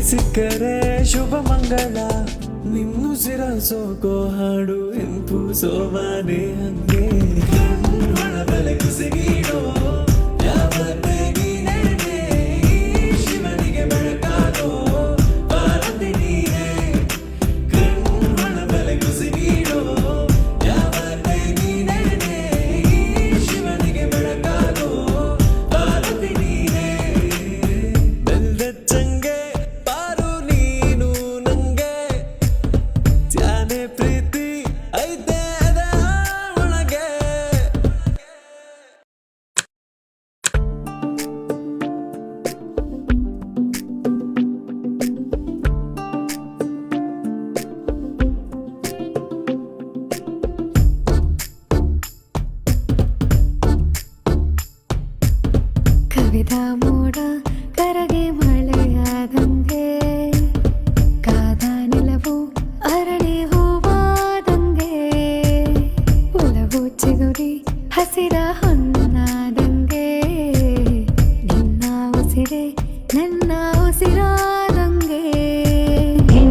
ಸಿಕ್ಕರೆ ಶುಭ ಮಂಗಳ ನಿಮ್ಮುಸಿರ ಸೋಕೋ ಹಾಡು ಇಂಪು ಸೋಮಾನೆ ಹಂಗೆ ಕಣ್ಣೊಳ ಬೆಳಗುಸಿಗೀಡೋ ಯಾವತ್ತೇ ನೀನೇ ಶಿವನಿಗೆ ಬೆಳಕಾದೋ ಪಾರ್ವತಿ ನೀನೇ ಕಣ್ಣೊಳ ಬೆಳಗುಸಿಗೀಡೋ ಯಾವತ್ತೇ ನೀನೇ ಶಿವನಿಗೆ ಬೆಳಕಾದೋ ಪಾರ್ವತಿ ನೀನೇ ಬೆಲ್ದಚ್ಚಂಗೆ ಪಾರು ನೀನು ನಂಗೆ ಧ್ಯಾನೆ ಪ್ರೀತಿ ಐತೆ ಅದ ಒಳಗೆ ಕವಿದ ಮೋಡ ಕರಗೆ ಮಳೆಯಾದಂಗೆ ಕಾದ ನಿಲವು ಅರಳಿ ಹೂವಾದಂಗೆ ಒಲವು ಚಿಗುರಿ ಹಸಿರ ಹೊನ್ನಾದಂಗೆ ನಿನ್ನ ಉಸಿರೆ ನನ್ನ ಉಸಿರಾದಂಗೆ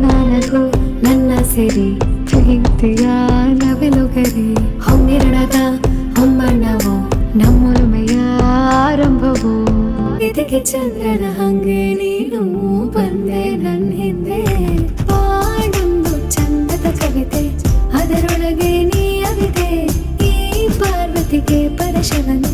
ನಗು ನನ್ನ ಸಿರಿ ಪ್ರೀತಿಯ ನವಿಲುಗರಿ ಹೊಮ್ಮಿರಣದ ಹೊಮ್ಮಣ್ಣವು ನಮ್ಮೊಲಮೆಯ ಆರಂಭವು ಇದಕ್ಕೆ ಚಂದ್ರನ ಹಂಗೆ ನೀನು ಬಂದೆ ನನ್ನ ಹಿಂದೆ ಪಾಡೊಂದು ಚಂದದ ಕವಿತೆ ಅದರೊಳಗೆ ನೀ ಅವಿದೆ ಈ ಪಾರ್ವತಿಗೆ ಪರಶವನು